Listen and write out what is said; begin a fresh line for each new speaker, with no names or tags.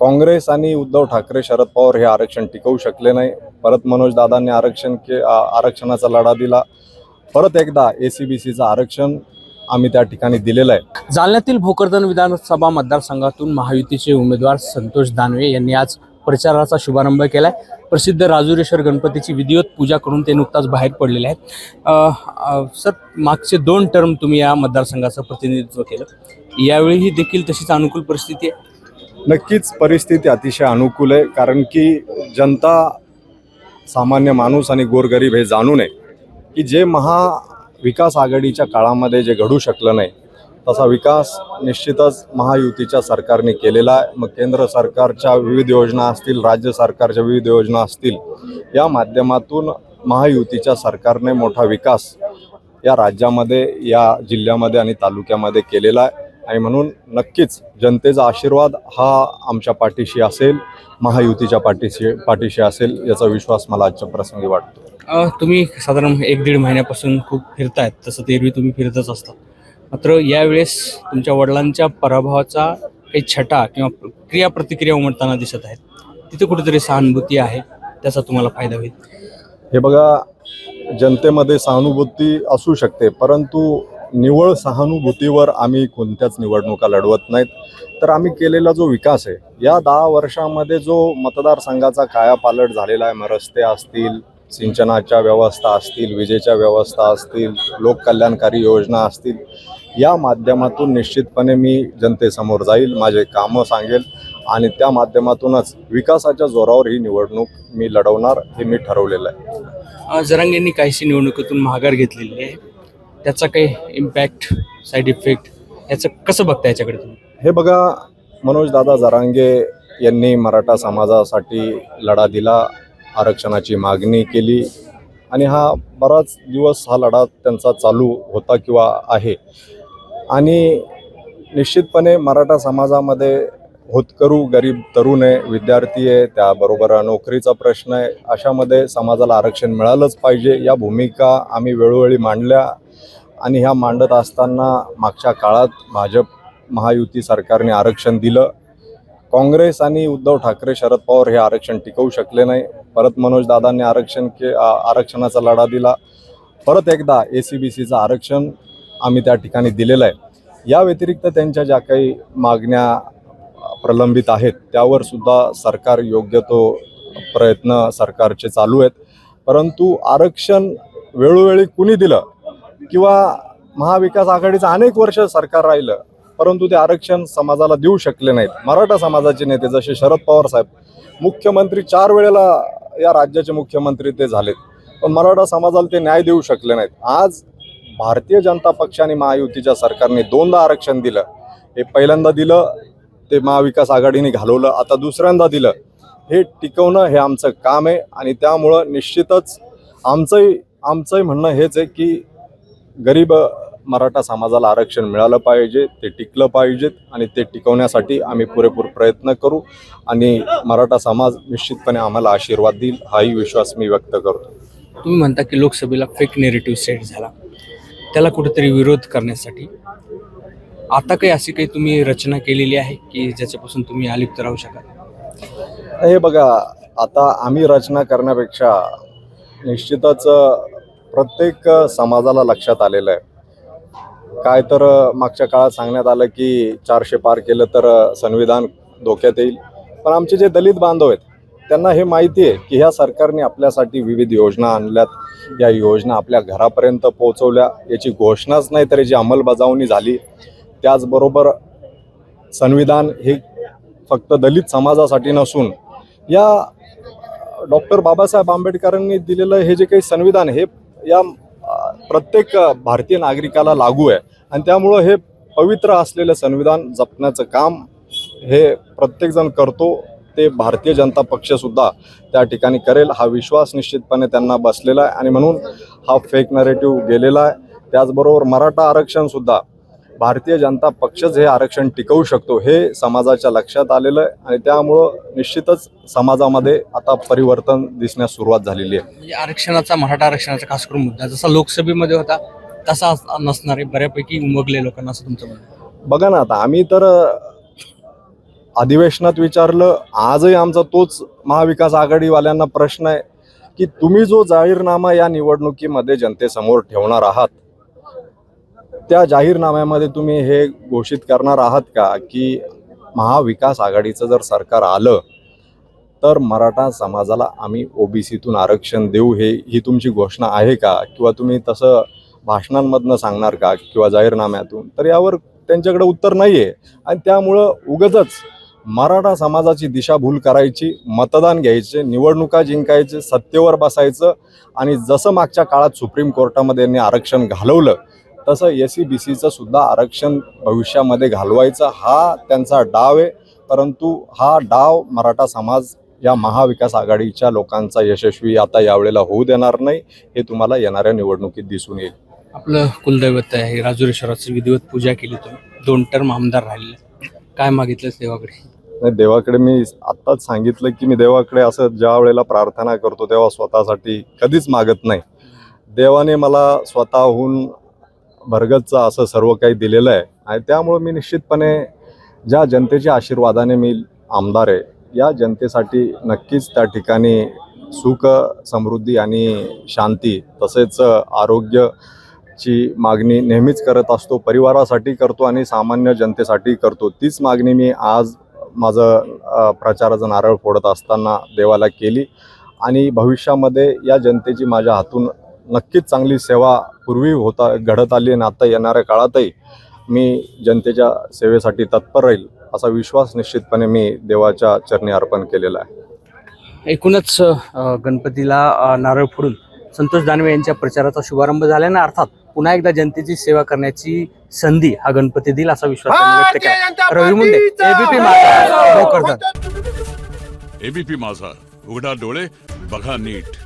काँग्रेस आणि उद्धव ठाकरे, शरद पवार हे आरक्षण टिकवू शकले नाही. परत मनोज दादांनी आरक्षणाचा लढा दिला. परत एकदा ACBCचं आरक्षण आम्ही त्या ठिकाणी दिलेलं आहे.
जालन्यातील भोकरदन विधानसभा मतदारसंघातून महायुतीचे उमेदवार संतोष दानवे यांनी आज प्रचाराचा शुभारंभ केलाय. प्रसिद्ध राजुरेश्वर गणपतीची विधिवत पूजा करून ते नुकताच बाहेर पडलेले आहेत. सर, मागचे 2 टर्म तुम्ही या मतदारसंघाचं प्रतिनिधित्व केलं, यावेळीही देखील तशीच अनुकूल परिस्थिती आहे?
नक्कीच परिस्थिती अतिशय अनुकूल आहे, कारण की जनता, सामान्य माणूस आणि गोरगरीब हे जाणू नये की जे महाविकास आघाडीच्या काळामध्ये जे घडू शकलं नाही तसा विकास निश्चितच महायुतीच्या सरकारने केलेला आहे. मग केंद्र सरकारच्या विविध योजना असतील, राज्य सरकारच्या विविध योजना असतील, या माध्यमातून महायुतीच्या सरकारने मोठा विकास या राज्यामध्ये, या जिल्ह्यामध्ये आणि तालुक्यामध्ये केलेला आहे. आणि म्हणून नक्कीच जनतेचा आशीर्वाद हा आमच्या पाठीशी असेल, महायुतीच्या पाठीशी असेल, याचा विश्वास मला आजच्या प्रसंगी वाटतो.
तुम्ही साधारण 1-1.5 महिन्यापासून खूप फिरतायत, तसं ते एरवी तुम्ही फिरतच असता. मात्र यावेळेस तुमच्या वडिलांच्या पराभवाचा काही छटा किंवा क्रिया-प्रतिक्रिया उमटताना दिसत आहेत. तिथे कुठेतरी सहानुभूती आहे, त्याचा तुम्हाला फायदा होईल.
हे बघा, जनतेमध्ये सहानुभूती असू शकते, परंतु निव्वळ सहानुभूतीवर आम्ही कोणत्याच निवडणुका लढवत नाहीत. तर आम्ही केलेला जो विकास आहे, या 10 वर्षामध्ये जो मतदारसंघाचा कायापालट झालेला आहे, मग रस्ते असतील, सिंचनाच्या व्यवस्था असतील, विजेच्या व्यवस्था असतील, लोककल्याणकारी योजना असतील, या माध्यमातून निश्चितपणे मी जनतेसमोर जाईल, माझे कामं सांगेल आणि त्या माध्यमातूनच विकासाच्या जोरावर ही निवडणूक मी लढवणार, हे मी ठरवलेलं आहे.
जरांगेंनी काहीशी निवडणुकीतून माघार घेतलेली आहे, त्याचा काही इम्पॅक्ट, साईड इफेक्ट, याचं कसं बघता याच्याकडे तुम्ही?
हे बघा, मनोज दादा जरांगे यांनी मराठा समाजासाठी लढा दिला, आरक्षणाची मागणी केली आणि हा बराच दिवस हा लढा त्यांचा चालू होता किंवा आहे. आणि निश्चितपणे मराठा समाजामध्ये होतकरू, गरीब तरुण आहे, विद्यार्थी आहे, त्याबरोबर नोकरीचा प्रश्न आहे, अशामध्ये समाजाला आरक्षण मिळालंच पाहिजे, या भूमिका आम्ही वेळोवेळी मांडल्या. आणि ह्या मांडत असताना मागच्या काळात भाजप महायुती सरकारने आरक्षण दिलं. काँग्रेस आणि उद्धव ठाकरे, शरद पवार हे आरक्षण टिकवू शकले नाही. परत मनोज दादांनी आरक्षणाचा लढा दिला. परत एकदा ACBCचं आरक्षण आम्ही त्या ठिकाणी दिलेलं आहे. या व्यतिरिक्त त्यांच्या ज्या काही मागण्या प्रलंबित आहेत त्यावर सुद्धा सरकार योग्य तो प्रयत्न सरकारचे चालू आहेत. परंतु आरक्षण वेळोवेळी कुणी दिलं किंवा महाविकास आघाडीचं अनेक वर्ष सरकार राहिलं, परंतु ते आरक्षण समाजाला देऊ शकले नाहीत. मराठा समाजाचे नेते जसे शरद पवार साहेब, मुख्यमंत्री 4 वेळेला या राज्याचे मुख्यमंत्री ते झालेत, पण मराठा समाजाला ते न्याय देऊ शकले नाहीत. आज भारतीय जनता पक्ष आणि महायुतीच्या सरकारने 2दा आरक्षण दिलं. हे पहिल्यांदा दिलं, ते महाविकास आघाडीने घालवलं, आता दुसऱ्यांदा दिलं. हे टिकवणं हे आमचं काम आहे आणि त्यामुळं निश्चितच आमचंही म्हणणं हेच आहे की गरीब मराठा समाजाला आरक्षण मिळालं पाहिजे, ते टिकलं पाहिजेत आणि ते टिकवण्यासाठी आम्ही पुरेपूर प्रयत्न करू आणि मराठा समाज निश्चितपणे आम्हाला आशीर्वाद देईल, हाही विश्वास मी व्यक्त करतो.
तुम्ही म्हणता की लोकसभेला फेक नेरेटिव्ह सेट झाला, त्याला कुठेतरी विरोध करण्यासाठी आता काही अशी काही तुम्ही रचना केलेली आहे की ज्याच्यापासून तुम्ही अलिप्त राहू शकाल?
हे बघा, आता आम्ही रचना करण्यापेक्षा निश्चितच प्रत्येक समाजाला लक्षात आलेलं आहे. काय तर मागच्या काळात सांगण्यात आलं की 400 पार केलं तर संविधान धोक्यात येईल, पण आमचे जे दलित बांधव आहेत त्यांना हे माहिती आहे की ह्या सरकारने आपल्यासाठी विविध योजना आणल्यात, या योजना आपल्या घरापर्यंत पोहोचवल्या, याची घोषणाच नाही तर याची अंमलबजावणी झाली. त्याचबरोबर संविधान हे फक्त दलित समाजासाठी नसून या डॉक्टर बाबासाहेब आंबेडकरांनी दिलेलं हे जे काही संविधान हे या प्रत्येक भारतीय नागरिकाला लागू आहे आणि त्यामुळं हे पवित्र असलेलं संविधान जपण्याचं काम हे प्रत्येकजण करतो. ते भारतीय जनता पक्षसुद्धा त्या ठिकाणी करेल, हा विश्वास निश्चितपणे त्यांना बसलेला आहे आणि म्हणून हा फेक नरेटिव्ह गेलेला आहे. त्याचबरोबर मराठा आरक्षणसुद्धा भारतीय जनता पक्षच हे आरक्षण टिकवू शकतो हे समाजाच्या लक्षात आलेलं आहे आणि त्यामुळं निश्चितच समाजामध्ये आता परिवर्तन दिसण्यास सुरुवात झालेली आहे.
म्हणजे आरक्षणाचा, मराठा आरक्षणाचा खास करून मुद्दा जसा लोकसभेमध्ये होता तसा नसणार आहे, बऱ्यापैकी उमगले लोकांना, असं तुमचं म्हणणं?
बघा ना, आता आम्ही तर अधिवेशनात विचारलं. आजही आमचा तोच महाविकास आघाडीवाल्यांना प्रश्न आहे की तुम्ही जो जाहीरनामा या निवडणुकीमध्ये जनतेसमोर ठेवणार आहात, त्या जाहीरनाम्यामध्ये तुम्ही हे घोषित करणार आहात का की महाविकास आघाडीचं जर सरकार आलं तर मराठा समाजाला आम्ही ओबीसीतून आरक्षण देऊ, ही तुमची घोषणा आहे का? किंवा तुम्ही तसं भाषणांमधनं सांगणार का किंवा जाहीरनाम्यातून? तर यावर त्यांच्याकडे उत्तर नाही आहे. आणि त्यामुळं उगाचच मराठा समाजाची दिशाभूल करायची, मतदान घ्यायचे, निवडणुका जिंकायचे, सत्तेवर बसायचं आणि जसं मागच्या काळात सुप्रीम कोर्टामध्ये यांनी आरक्षण घालवलं तसं SC-BCचं सुद्धा आरक्षण भविष्यामध्ये घालवायचा हा त्यांचा डाव आहे. परंतु हा डाव मराठा समाज या महाविकास आघाडीच्या लोकांचा यशस्वी आता यावेळेला होऊ देणार नाही, हे तुम्हाला येणाऱ्या निवडणुकीत दिसून येईल.
आपलं कुलदैवत आहे राजुरेश्वराची विधिवत पूजा केली, तुम्ही 2 टर्म आमदार राहिले, काय मागितलंच देवाकडे?
नाही, देवाकडे मी आत्ताच सांगितलं की मी देवाकडे असं ज्या वेळेला प्रार्थना करतो तेव्हा स्वतःसाठी कधीच मागत नाही. देवाने मला स्वतःहून भरगतचं असं सर्व काही दिलेलं आहे आणि त्यामुळं मी निश्चितपणे ज्या जनतेच्या आशीर्वादाने मी आमदार आहे, या जनतेसाठी नक्कीच त्या ठिकाणी सुख, समृद्धी आणि शांती तसेच आरोग्याची मागणी नेहमीच करत असतो. परिवारासाठी करतो आणि सामान्य जनतेसाठी करतो. तीच मागणी मी आज माझं प्रचाराचं नारळ फोडत असताना देवाला केली आणि भविष्यामध्ये या जनतेची माझ्या हातून नक्कीच चांगली सेवा पूर्वी घडत आली आणि आता येणाऱ्या काळातही मी जनतेच्या सेवेसाठी तत्पर राहील असा विश्वास निश्चितपणे मी देवाच्या चरणी अर्पण केलेला आहे.
एकूणच गणपतीला नारळ फोडून संतोष दानवे यांच्या प्रचाराचा शुभारंभ झाल्याने अर्थात पुन्हा एकदा जनतेची सेवा करण्याची संधी हा गणपती देईल असा विश्वास त्यांनी व्यक्त केला. रवी मुंडे, ABP माझा, भोकरदन.
ABP माझा, उघडा डोळे बघा नीट.